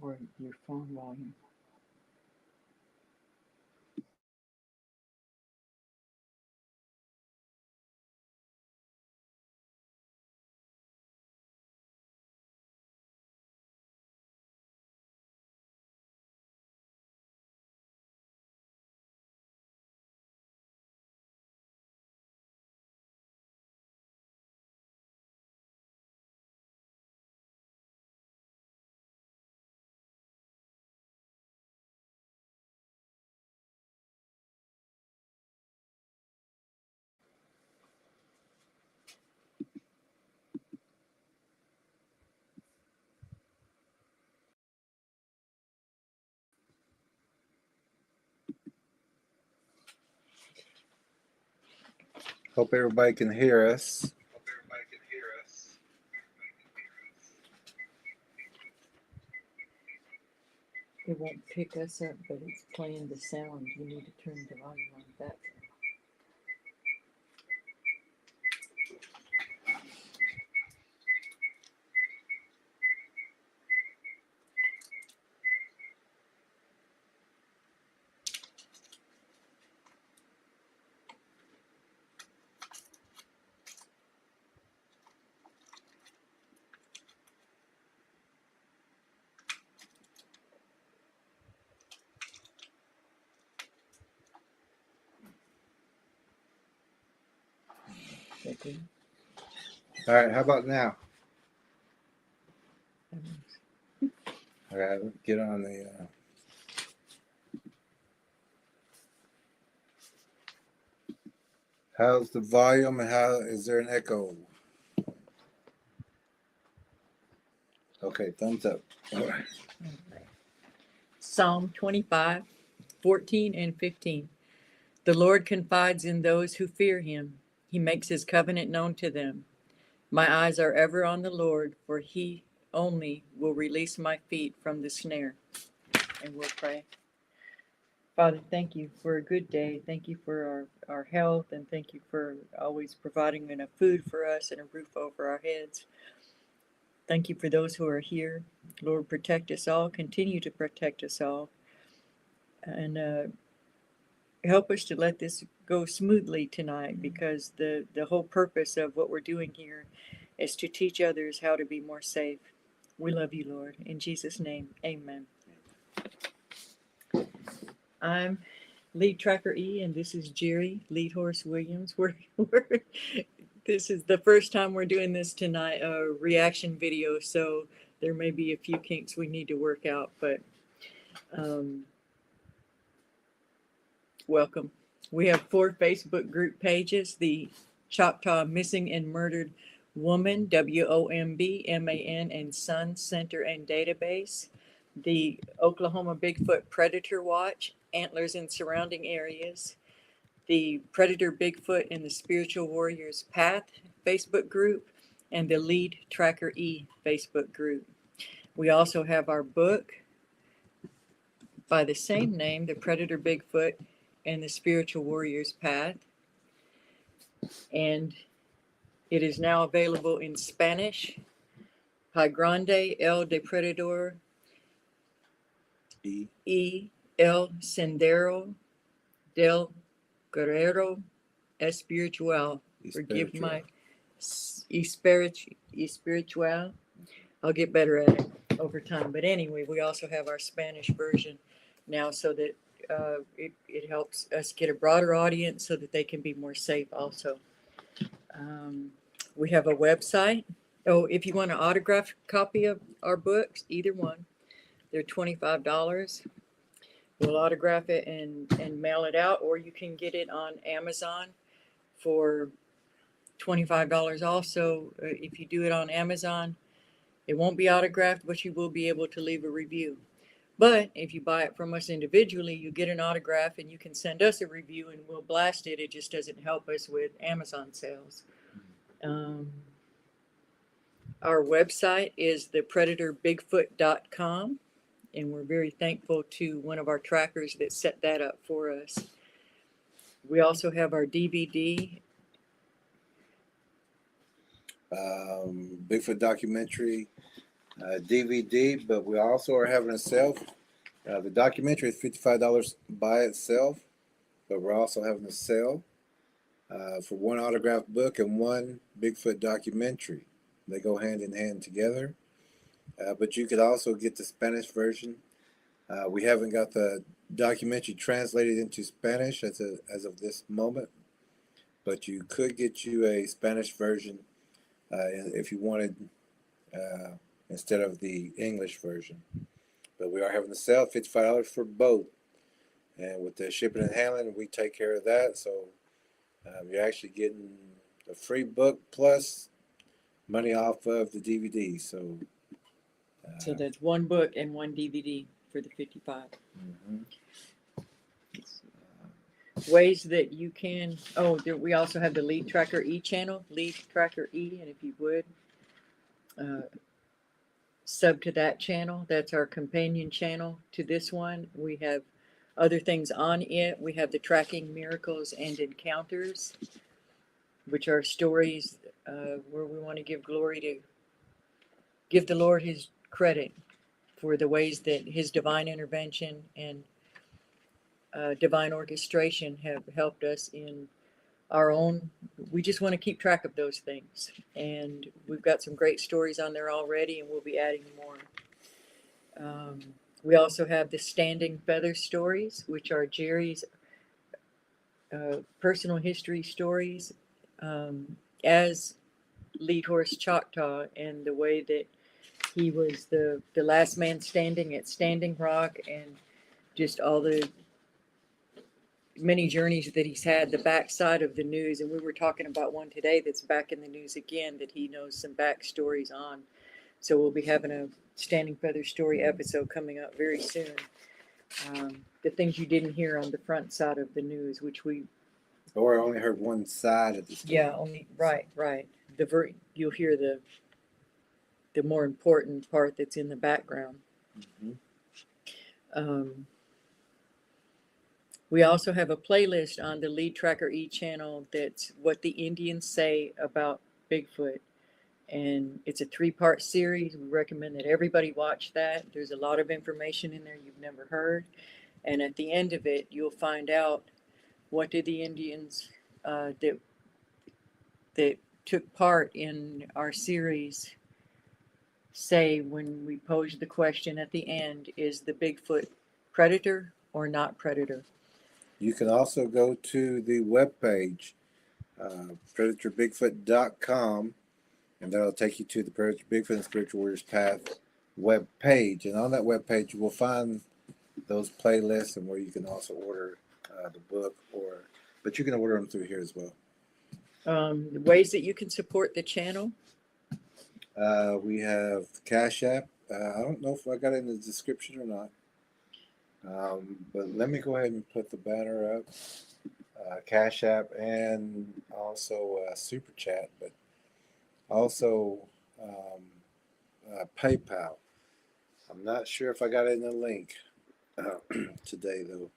or your phone volume. Hope everybody can hear us. It won't pick us up, but it's playing the sound. You need to turn the volume on that. Okay. All right, how about now? All right, let's get on the. How's the volume and how is there an echo? Okay, thumbs up. All right. Psalm 25, 14 and 15. The Lord confides in those who fear him. He makes his covenant known to them. My eyes are ever on the Lord, for he only will release my feet from the snare. And we'll pray. Father, thank you for a good day. Thank you for our health, and thank you for always providing enough food for us and a roof over our heads. Thank you for those who are here. Lord, protect us all. Continue to protect us all. And help us to let this go smoothly tonight, because the whole purpose of what we're doing here is to teach others how to be more safe. We love you, Lord. In Jesus' name, amen. I'm Lead Tracker E, and this is Jerry, Lead Horse Williams. This is the first time we're doing this tonight, a reaction video, so there may be a few kinks we need to work out, but welcome. We have 4 Facebook group pages: the Choctaw Missing and Murdered Woman, WOMBMAN and Son Center and Database, the Oklahoma Bigfoot Predator Watch, Antlers in Surrounding Areas, the Predator Bigfoot and the Spiritual Warriors Path Facebook group, and the Lead Tracker E Facebook group. We also have our book by the same name, The Predator Bigfoot and the Spiritual Warriors Path, and it is now available in Spanish by Grande, El Depredador, E, El Sendero, del Guerrero, Espiritual. Forgive my Espiritual. I'll get better at it over time. But anyway, we also have our Spanish version now, so that it helps us get a broader audience so that they can be more safe also. We have a website. Oh, if you want an autographed copy of our books, either one, they're $25. We'll autograph it and mail it out, or you can get it on Amazon for $25 also. If you do it on Amazon, it won't be autographed, but you will be able to leave a review. But if you buy it from us individually, you get an autograph and you can send us a review and we'll blast it. It just doesn't help us with Amazon sales. Our website is thepredatorbigfoot.com, and we're very thankful to one of our trackers that set that up for us. We also have our DVD. Bigfoot documentary, DVD, but we also are having a sale. The documentary is $55 by itself, but we're also having a sale for one autographed book and one Bigfoot documentary. They go hand in hand together. But you could also get the Spanish version. We haven't got the documentary translated into Spanish as of this moment, but you could get you a Spanish version if you wanted instead of the English version. But we are having the sale, $55 for both. And with the shipping and handling, we take care of that. So you're actually getting a free book plus money off of the DVD. So that's one book and one DVD for the 55. mhm. Ways that you can, we also have the Lead Tracker E channel, Lead Tracker E, and if you would, sub to that channel. That's our companion channel to this one. We have other things on it. We have the Tracking Miracles and Encounters, which are stories where we want to give glory to, give the Lord his credit for the ways that his divine intervention and divine orchestration have helped us in our own. We just want to keep track of those things, and we've got some great stories on there already, and we'll be adding more. We also have the Standing Feather stories, which are Jerry's personal history stories as Lead Horse Choctaw, and the way that he was the last man standing at Standing Rock, and just all the many journeys that he's had, the backside of the news. And we were talking about one today that's back in the news again that he knows some backstories on. So we'll be having a Standing Feather story episode coming up very soon. The things you didn't hear on the front side of the news, which we... Or I only heard one side of the story. Yeah, only, right. You'll hear the more important part that's in the background. Mm-hmm. We also have a playlist on the Lead Tracker E channel that's What the Indians Say About Bigfoot. And it's a 3-part series. We recommend that everybody watch that. There's a lot of information in there you've never heard. And at the end of it, you'll find out what did the Indians that took part in our series say when we posed the question at the end, is the Bigfoot predator or not predator? You can also go to the webpage, PredatorBigfoot.com, and that'll take you to the Predator Bigfoot and Spiritual Warriors Path webpage. And on that webpage, you will find those playlists and where you can also order the book, but you can order them through here as well. The ways that you can support the channel. We have CASHAPP. I don't know if I got it in the description or not. But let me go ahead and put the banner up. CASHAPP and also Super Chat, but also PayPal. I'm not sure if I got it in the link today, though.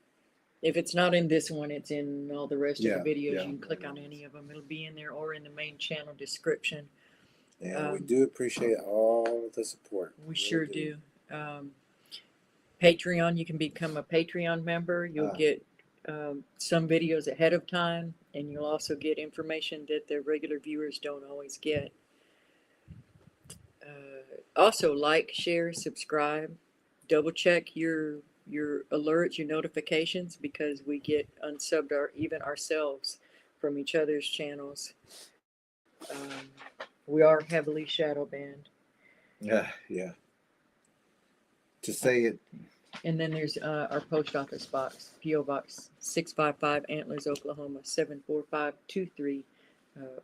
If it's not in this one, it's in all the rest of the videos. Yeah. You can click on any of them. It'll be in there or in the main channel description. And we do appreciate all the support. We sure do. Patreon, you can become a Patreon member. You'll get some videos ahead of time, and you'll also get information that the regular viewers don't always get. Also, like, share, subscribe, double check your alerts, your notifications, because we get unsubbed even ourselves from each other's channels. We are heavily shadow banned. Yeah. To say it. And then there's our post office box, P.O. Box 655, Antlers, Oklahoma 74523.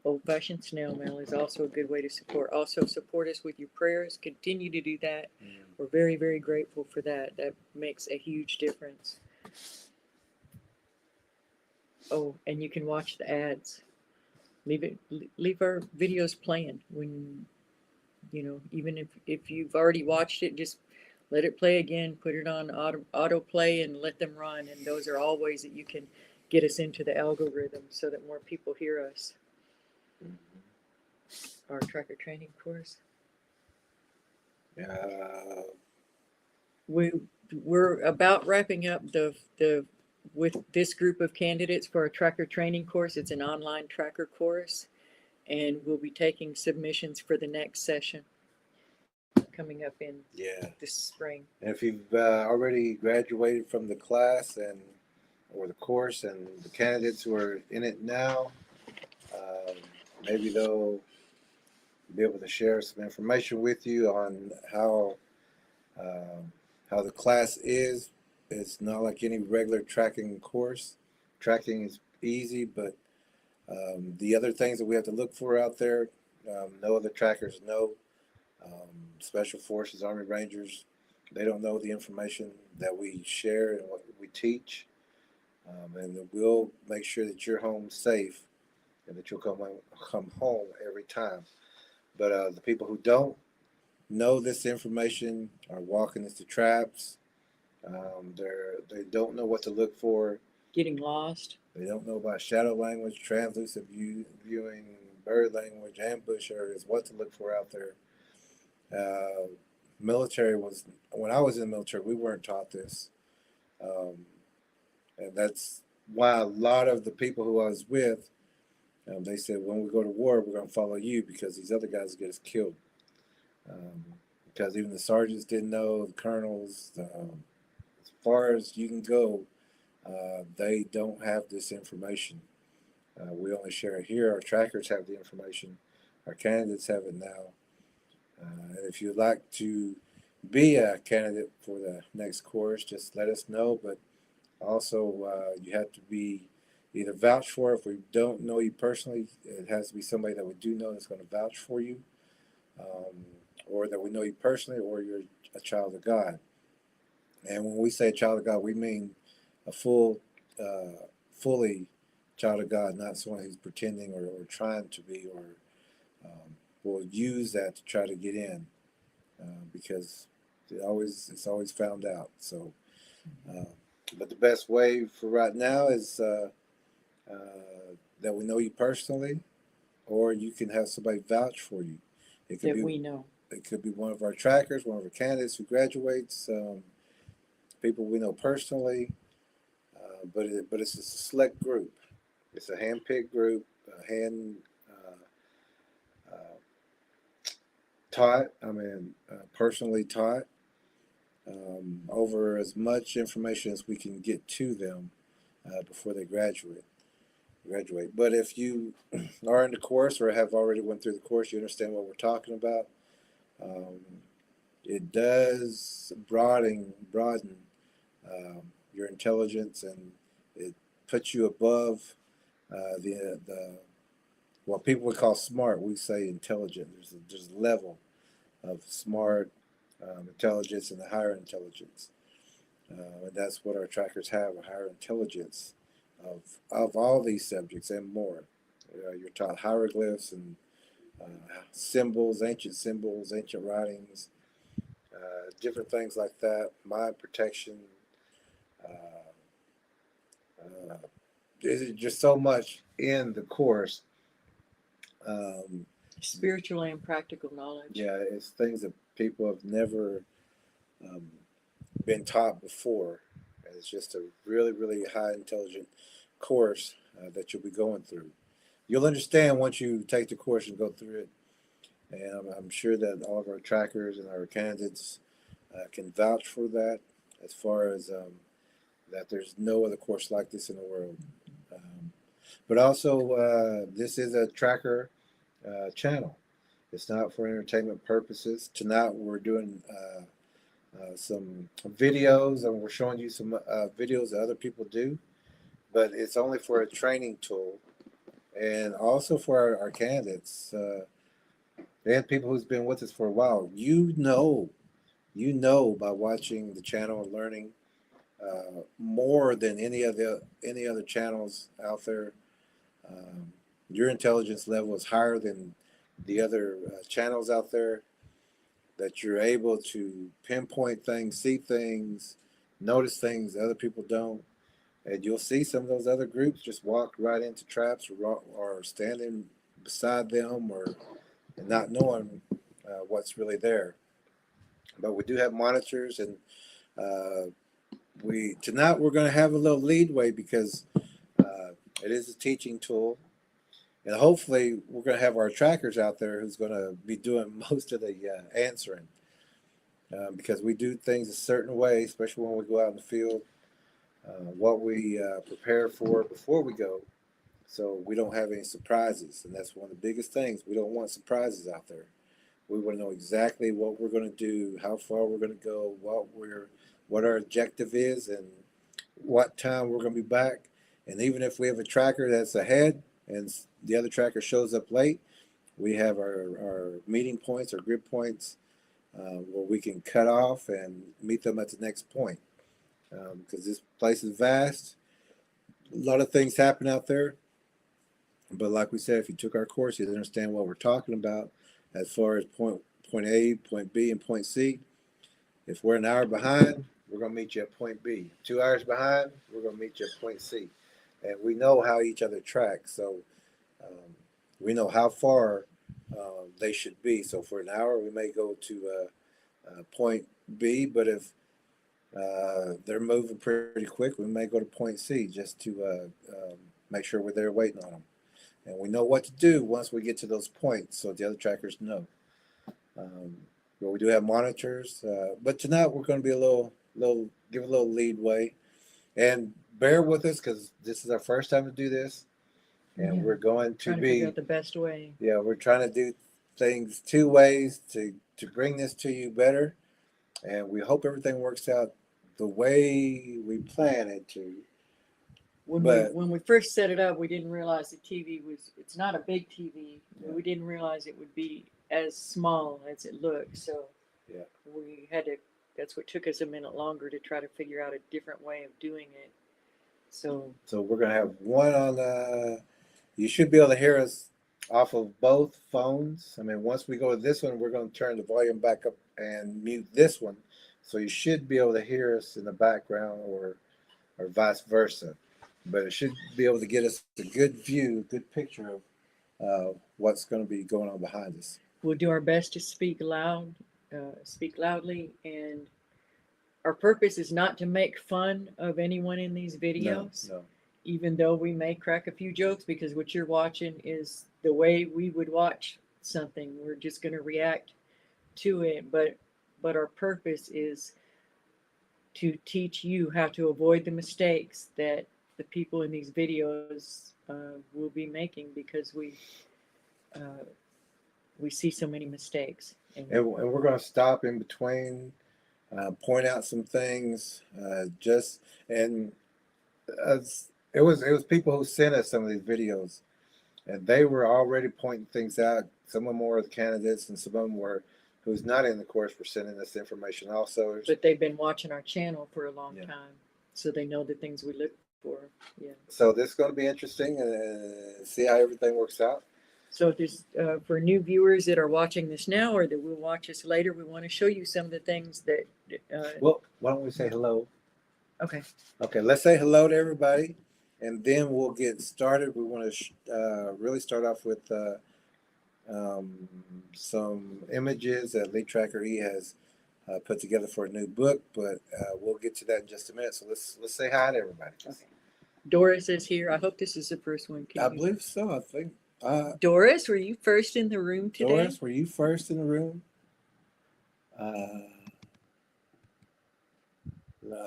Old-fashioned snail mail is also a good way to support. Also support us with your prayers. Continue to do that. We're very, very grateful for that. That makes a huge difference. Oh, and you can watch the ads. Leave our videos playing when, even if you've already watched it, just let it play again, put it on auto play and let them run. And those are all ways that you can get us into the algorithm so that more people hear us. Our tracker training course. Uh, We're about wrapping up the with this group of candidates for a tracker training course. It's an online tracker course, and we'll be taking submissions for the next session coming up in yeah. this spring. And if you've already graduated from the class and or the course, and the candidates who are in it now, um, maybe they'll be able to share some information with you on how the class is. It's not like any regular tracking course. Tracking is easy, but the other things that we have to look for out there, no other trackers know. Special Forces, Army Rangers, they don't know the information that we share and what we teach. And we'll make sure that you're home safe and that you'll come home every time. But the people who don't know this information are walking into traps. They don't know what to look for. Getting lost. They don't know about shadow language, translucent viewing, bird language, ambush areas, what to look for out there. Military was, when I was in the military, we weren't taught this. And that's why a lot of the people who I was with, they said, when we go to war, we're going to follow you because these other guys get us killed. Because even the sergeants didn't know, the colonels, as far as you can go, they don't have this information. We only share it here. Our trackers have the information. Our candidates have it now. And if you'd like to be a candidate for the next course, just let us know. But also, you have to be either vouch for it. If we don't know you personally, it has to be somebody that we do know that's going to vouch for you, or that we know you personally, or you're a child of God. And when we say child of God, we mean a fully child of God, not someone who's pretending or trying to be, or will use that to try to get in, because it's always found out. So, but the best way for right now is that we know you personally, or you can have somebody vouch for you. It could That be we know. It could be one of our trackers, one of our candidates who graduates, people we know personally, but it's a select group. It's a hand-picked group, taught. Personally taught, over as much information as we can get to them before they graduate. But if you are in the course or have already went through the course, you understand what we're talking about. It does broaden your intelligence, and it puts you above the what people would call smart. We say intelligent. There's a level of smart, intelligence, and a higher intelligence, and that's what our trackers have: a higher intelligence of all these subjects and more. You're taught hieroglyphs and symbols, ancient writings, different things like that, mind protection. There's just so much in the course. Spiritual and practical knowledge. Yeah, it's things that people have never been taught before. And it's just a really, really high intelligent course that you'll be going through. You'll understand once you take the course and go through it. And I'm sure that all of our trackers and our candidates can vouch for that, as far as that there's no other course like this in the world. But also, this is a tracker channel. It's not for entertainment purposes. Tonight we're doing some videos, and we're showing you some videos that other people do, but it's only for a training tool, and also for our candidates and people who's been with us for a while. You know by watching the channel and learning more than any other channels out there. Your intelligence level is higher than the other channels out there, that you're able to pinpoint things, see things, notice things that other people don't. And you'll see some of those other groups just walk right into traps, or standing beside them, or not knowing what's really there. but we do have monitors, and tonight we're going to have a little leadway because it is a teaching tool, and hopefully we're going to have our trackers out there who's going to be doing most of the answering, because we do things a certain way, especially when we go out in the field, what we prepare for before we go, so we don't have any surprises. And that's one of the biggest things. We don't want surprises out there. We want to know exactly what we're going to do, how far we're going to go, what our objective is, and what time we're going to be back. And even if we have a tracker that's ahead and the other tracker shows up late, we have our meeting points, our grid points, where we can cut off and meet them at the next point. Because this place is vast. A lot of things happen out there. But like we said, if you took our course, you'd understand what we're talking about as far as point A, point B, and point C. If we're an hour behind, we're going to meet you at point B. 2 hours behind, we're going to meet you at point C. And we know how each other tracks. So we know how far they should be. So for an hour, we may go to point B, but if they're moving pretty quick, we may go to point C just to make sure we're there waiting on them. And we know what to do once we get to those points, so the other trackers know. But we do have monitors. But tonight we're going to be give a little leadway, and bear with us because this is our first time to do this, and we're going to figure out the best way. Yeah, we're trying to do things 2 ways to bring this to you better, and we hope everything works out the way we plan it to. When we first set it up, we didn't realize the TV it's not a big TV. Yeah. We didn't realize it would be as small as it looked. So yeah, that's what took us a minute longer to try to figure out a different way of doing it. So we're going to have one on, you should be able to hear us off of both phones. I mean, once we go to this one, we're going to turn the volume back up and mute this one. So you should be able to hear us in the background or vice versa. But it should be able to get us a good view, a good picture of what's going to be going on behind us. We'll do our best to speak loudly, and our purpose is not to make fun of anyone in these videos. No. Even though we may crack a few jokes, because what you're watching is the way we would watch something. We're just going to react to it, but our purpose is to teach you how to avoid the mistakes that the people in these videos will be making, because we see so many mistakes. And we're going to stop in between, point out some things. It was people who sent us some of these videos, and they were already pointing things out. Some of them were the candidates, and some of them were who's not in the course for sending us information also. But they've been watching our channel for a long time, so they know the things we look for. Yeah. So this is going to be interesting, and see how everything works out. So just for new viewers that are watching this now or that will watch us later, we want to show you some of the things that. Well, why don't we say hello? Okay. Okay, let's say hello to everybody, and then we'll get started. We want to really start off with some images that Lead Tracker E has put together for a new book, but we'll get to that in just a minute. So let's say hi to everybody. Okay. Doris is here. I hope this is the first one. I believe so. I think. Doris, were you first in the room today? Doris, were you first in the room? No,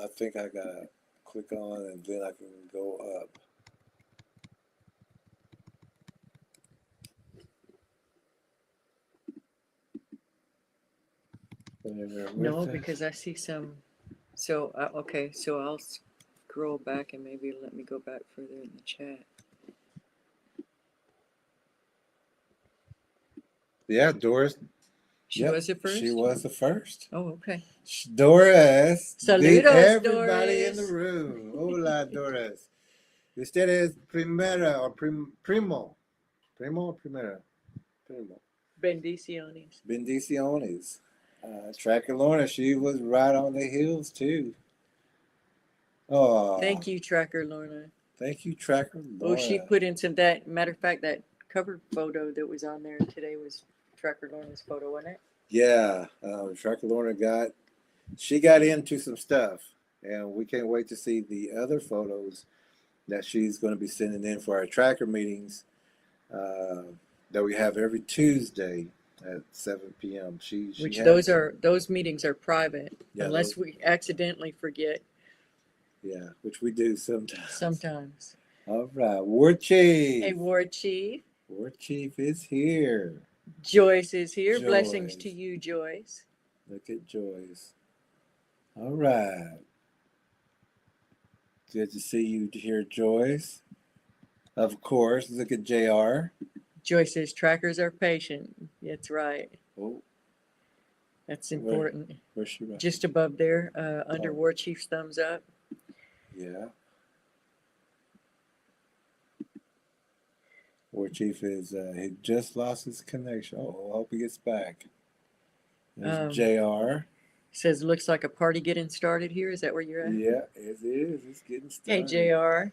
I think I gotta click on and then I can go up. No, because I see some. So okay, so I'll scroll back and maybe let me go back further in the chat. Yeah, Doris. She was the first? She was the first. Oh, okay. Doris. Saludos, everybody Doris. in the room. Hola, Doris. Usted es primera or primo. Primo or primera? Primo. Bendiciones. Bendiciones. Tracker Lorna, she was right on the heels too. Oh. Thank you, Tracker Lorna. Thank you, Tracker Lorna. Oh, she put in some that. Matter of fact, that cover photo that was on there today was Tracker Lorna's photo, wasn't it? Yeah, Tracker Lorna she got into some stuff, and we can't wait to see the other photos that she's going to be sending in for our tracker meetings uh, that we have every Tuesday at 7 p.m. She Which has those meetings are private, yeah unless we accidentally forget yeah, which we do sometimes. sometimes. All right, War Chief. Hey, War Chief. War Chief is here. Joyce is here. Joyce. Blessings to you, Joyce. Look at Joyce. All right. Good to see you here, Joyce. Of course, look at JR. Joyce says trackers are patient. That's right. Oh, That's important. where's she right? Just above there, under Oh. War Chief's thumbs up. Yeah. War Chief is he just lost his connection. Oh, I hope he gets back. There's JR. Says looks like a party getting started here. Is that where you're at? Yeah, it is. It's getting Hey, started. JR.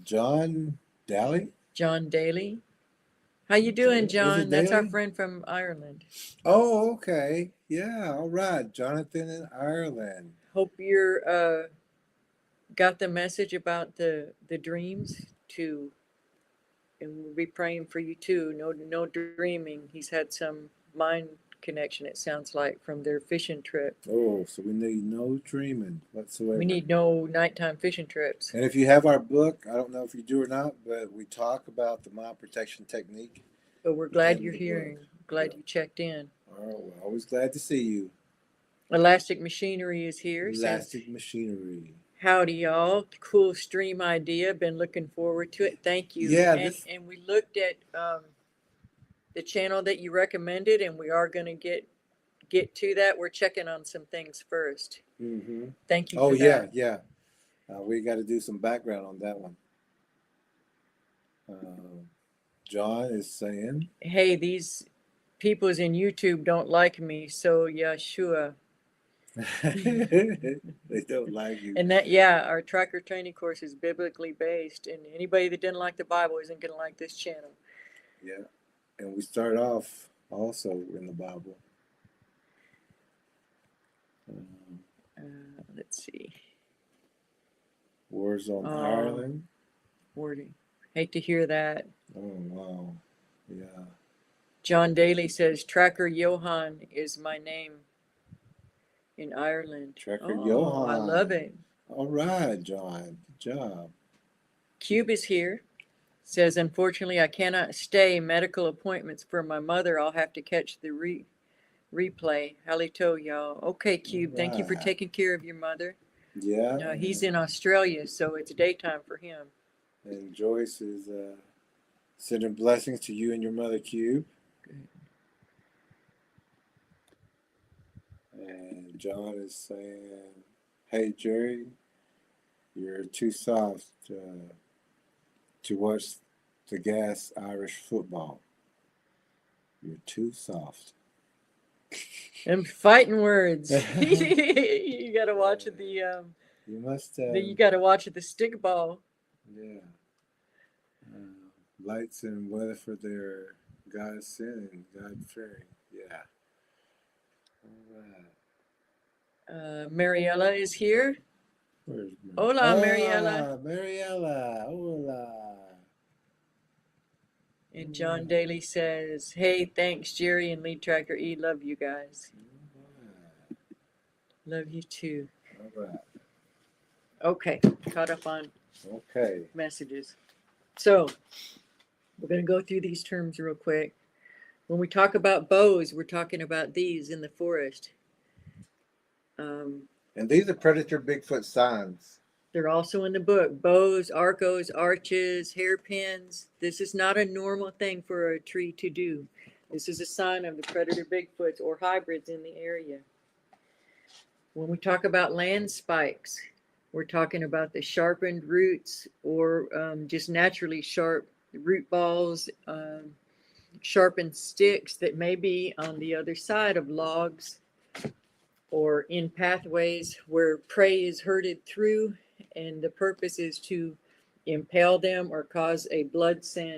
John Daly. John Daly. How you doing, Is John? it That's our Daly? friend from Ireland. Oh, okay. Yeah, all right. Jonathan in Ireland. Hope you're got the message about the dreams too. And we'll be praying for you too. No dreaming. He's had some mind connection, it sounds like, from their fishing trip. Oh, so we need no dreaming whatsoever. We need no nighttime fishing trips. And if you have our book, I don't know if you do or not, but we talk about the mind protection technique. But we're glad in you're the here book. and glad you checked in. Oh, we're always glad to see you. Elastic Machinery is here. Elastic Machinery. Howdy, y'all. Cool stream idea. Been looking forward to it. Thank you. Yeah, and we looked at the channel that you recommended, and we are going to get to that. We're checking on some things first. Mm-hmm. Thank you. Oh, for yeah, that. yeah. We got to do some background on that one. John is saying, Hey, these peoples in YouTube don't like me, so yeah, sure. they don't like you. And that, yeah, our tracker training course is biblically based, and anybody that didn't like the Bible isn't going to like this channel. Yeah, and we start off also in the Bible. Let's see. Wars on Ireland. Wording. Hate to hear that. Oh, wow. Yeah. John Daly says, Tracker Johan is my name in Ireland. Tracker Oh, Johan. I love it. All right, John. Good job. Cube is here. Says, unfortunately, I cannot stay medical appointments for my mother. I'll have to catch the replay. Halito, y'all. Okay, Cube. All Thank you for right. taking care of your mother. Yeah. He's in Australia, so it's daytime for him. And Joyce is sending blessings to you and your mother, Cube. Good. And John is saying, hey, Jerry, you're too soft to watch the gas Irish football. You're too soft. Them fighting words. You got to watch the. You must. You got to watch the stick ball. Yeah. Lights and weather for their God sinning, God fearing. Yeah. All right. Mariella is here. Where's Hola, Mariella. Mariella. Hola. And John Daly says, hey, thanks, Jerry and Lead Tracker E. Love you guys. All Love you too. right. All right. Okay, caught up on Okay. messages. So we're going to go through these terms real quick. When we talk about bows, we're talking about these in the forest. And these are predator Bigfoot signs. They're also in the book. Bows, arcos, arches, hairpins. This is not a normal thing for a tree to do. This is a sign of the predator Bigfoots or hybrids in the area. When we talk about land spikes, we're talking about the sharpened roots or just naturally sharp root balls, sharpened sticks that may be on the other side of logs or in pathways where prey is herded through, and the purpose is to impale them or cause a blood send